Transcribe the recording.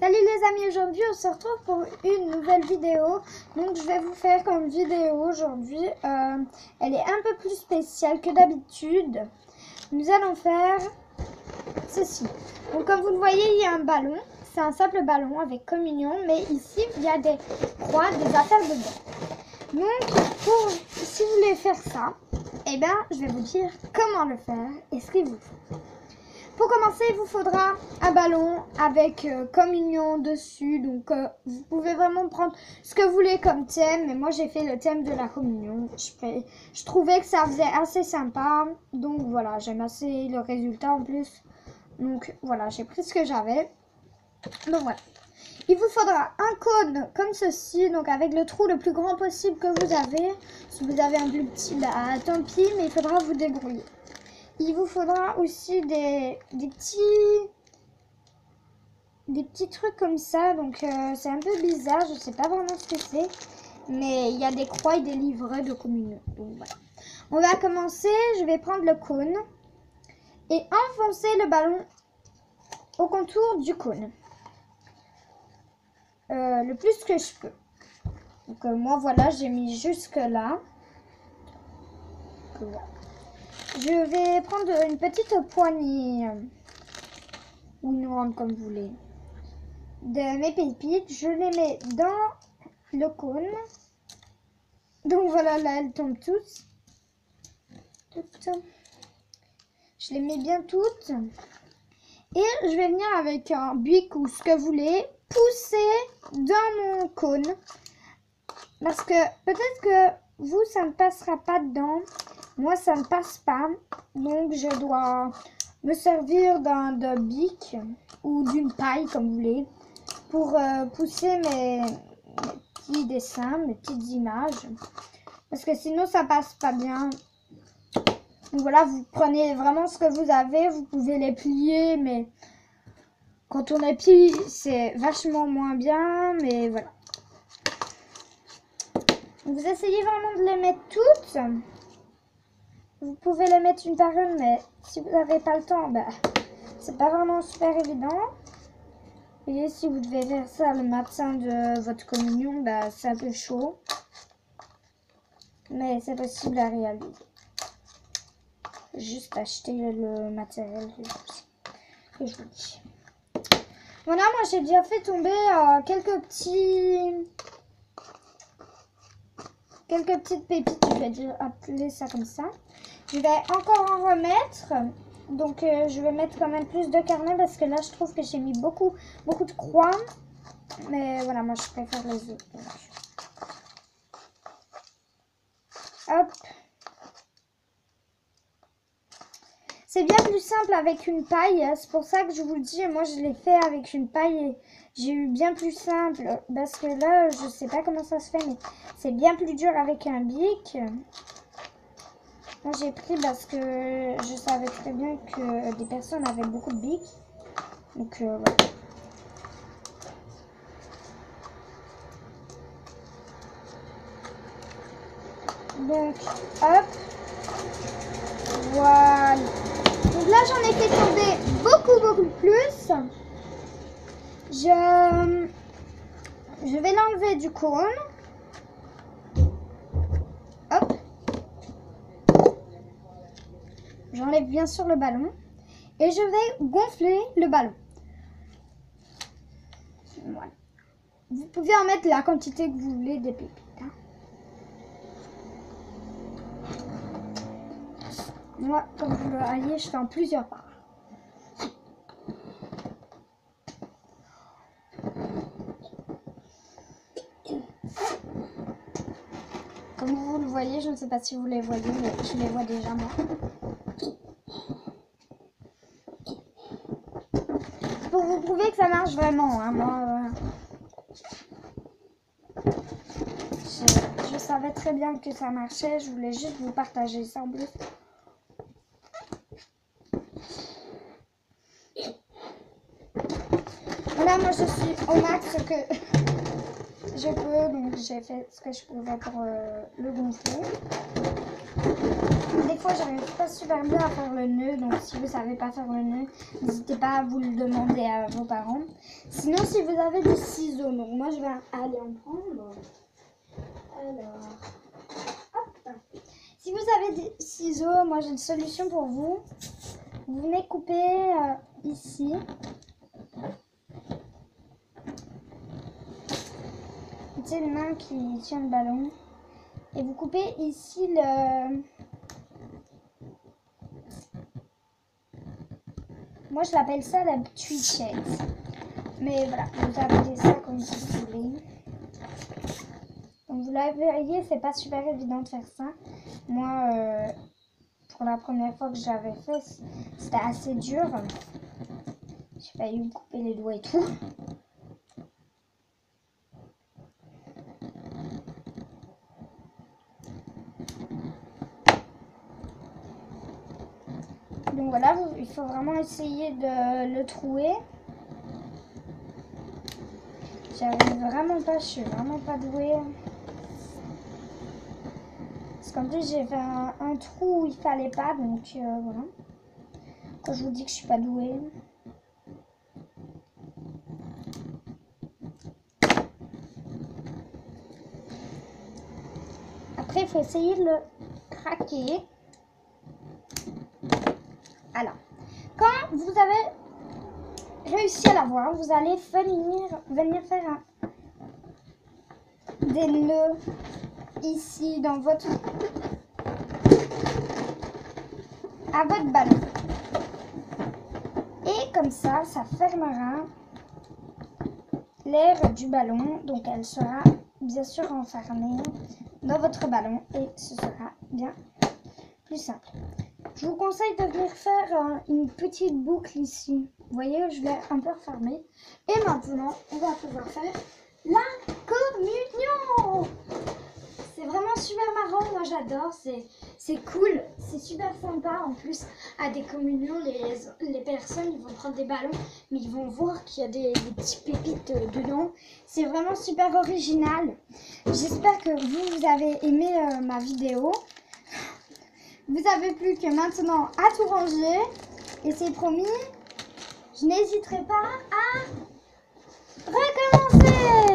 Salut les amis, aujourd'hui on se retrouve pour une nouvelle vidéo. Donc je vais vous faire comme vidéo aujourd'hui, elle est un peu plus spéciale que d'habitude. Nous allons faire ceci. Donc comme vous le voyez, il y a un ballon, c'est un simple ballon avec communion, mais ici il y a des croix, des affaires dedans. Donc si vous voulez faire ça, eh bien je vais vous dire comment le faire et ce qu'il vous faut. Pour commencer, il vous faudra un ballon avec communion dessus. Donc, vous pouvez vraiment prendre ce que vous voulez comme thème. Mais moi, j'ai fait le thème de la communion. Je trouvais que ça faisait assez sympa. Donc, voilà, j'aime assez le résultat en plus. Donc, voilà, j'ai pris ce que j'avais. Donc, voilà. Il vous faudra un cône comme ceci. Donc, avec le trou le plus grand possible que vous avez. Si vous avez un plus petit, bah, tant pis. Mais il faudra vous débrouiller. Il vous faudra aussi des petits trucs comme ça. Donc c'est un peu bizarre, je sais pas vraiment ce que c'est. Mais il y a des croix et des livrets de communion. Donc voilà. On va commencer, je vais prendre le cône et enfoncer le ballon au contour du cône. Le plus que je peux. Donc moi voilà, j'ai mis jusque là. Voilà. Je vais prendre une petite poignée, ou une grande comme vous voulez, de mes pépites. Je les mets dans le cône. Donc voilà, là elles tombent toutes. Je les mets bien toutes. Et je vais venir avec un bic ou ce que vous voulez, pousser dans mon cône. Parce que peut-être que vous, ça ne passera pas dedans. Moi, ça ne passe pas, donc je dois me servir d'un bic ou d'une paille, comme vous voulez, pour pousser mes petits dessins, mes petites images. Parce que sinon, ça passe pas bien. Donc voilà, vous prenez vraiment ce que vous avez, vous pouvez les plier, mais quand on les plie, c'est vachement moins bien, mais voilà. Donc vous essayez vraiment de les mettre toutes. Vous pouvez les mettre une par une, mais si vous n'avez pas le temps, bah, c'est pas vraiment super évident. Et si vous devez faire ça le matin de votre communion, bah, c'est un peu chaud. Mais c'est possible à réaliser. Juste acheter le matériel que je vous dis. Voilà, moi j'ai déjà fait tomber quelques petites pépites, je vais dire, appeler ça comme ça. Je vais encore en remettre, donc je vais mettre quand même plus de carnet parce que là je trouve que j'ai mis beaucoup de croix, mais voilà, moi je préfère les autres. Hop. C'est bien plus simple avec une paille, c'est pour ça que je vous le dis, moi je l'ai fait avec une paille et j'ai eu bien plus simple, parce que là je sais pas comment ça se fait, mais c'est bien plus dur avec un bic. Moi j'ai pris parce que je savais très bien que des personnes avaient beaucoup de bics. Donc voilà. Donc hop. Voilà. Donc là j'en ai fait tomber beaucoup plus. Je vais l'enlever du cône. Hop. J'enlève bien sûr le ballon et je vais gonfler le ballon. Voilà. Vous pouvez en mettre la quantité que vous voulez des pépites. Hein. Moi, comme vous le voyez, je fais en plusieurs parts. Comme vous le voyez, je ne sais pas si vous les voyez, mais je les vois déjà moi. Pour vous prouver que ça marche vraiment, hein, moi, je savais très bien que ça marchait, je voulais juste vous partager ça en plus. Voilà, moi je suis au max que je peux, donc j'ai fait ce que je pouvais pour le gonfler. Des fois, j'arrive pas super bien à faire le nœud, donc si vous savez pas faire le nœud, n'hésitez pas à vous le demander à vos parents. Sinon, si vous avez des ciseaux, donc moi je vais aller en prendre. Alors, hop. Si vous avez des ciseaux, moi j'ai une solution pour vous. Vous venez couper ici. C'est une main qui tient le ballon. Et vous coupez ici le... Moi, je l'appelle ça la tweechette. Mais voilà, vous appelez ça comme vous voulez. Donc, vous la voyez, c'est pas super évident de faire ça. Moi, pour la première fois que j'avais fait, c'était assez dur. J'ai failli me couper les doigts et tout. Donc voilà, il faut vraiment essayer de le trouer. J'arrive vraiment pas, je suis vraiment pas douée. Parce qu'en plus j'ai fait un trou où il fallait pas, donc voilà. Quand je vous dis que je suis pas douée. Après il faut essayer de le craquer. Alors, quand vous avez réussi à l'avoir, vous allez venir faire des nœuds ici dans à votre ballon. Et comme ça, ça fermera l'air du ballon. Donc elle sera bien sûr enfermée dans votre ballon et ce sera bien plus simple. Je vous conseille de venir faire une petite boucle ici. Vous voyez, je l'ai un peu refermé. Et maintenant, on va pouvoir faire la communion. C'est vraiment super marrant, moi j'adore, c'est cool, c'est super sympa. En plus, à des communions, les personnes ils vont prendre des ballons, mais ils vont voir qu'il y a des petits pépites dedans. C'est vraiment super original. J'espère que vous avez aimé ma vidéo. Vous avez plus que maintenant à tout ranger. Et c'est promis, je n'hésiterai pas à recommencer.